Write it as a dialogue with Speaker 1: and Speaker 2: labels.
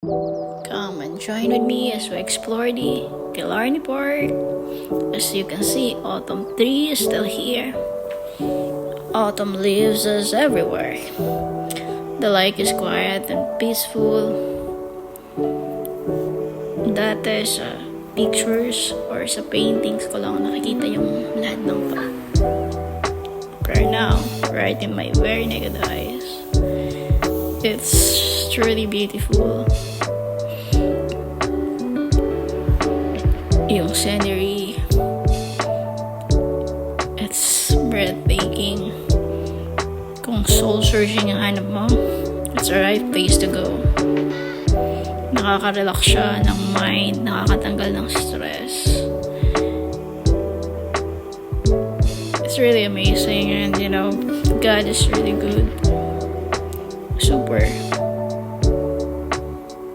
Speaker 1: Come and join with me as we explore the Killarney Park. As you can see, autumn tree is still here. Autumn leaves is everywhere. The lake is quiet and peaceful. Dati sa pictures or sa paintings ko lang nakikita yung lahat ng pa. But now, right in my very naked eyes, it's truly beautiful. Yung scenery, it's breathtaking. Kung soul-searching ang hanap mo, it's the right place to go. Nakaka-relax siya ng mind, nakakatanggal ng stress. It's really amazing, and God is really good. Super.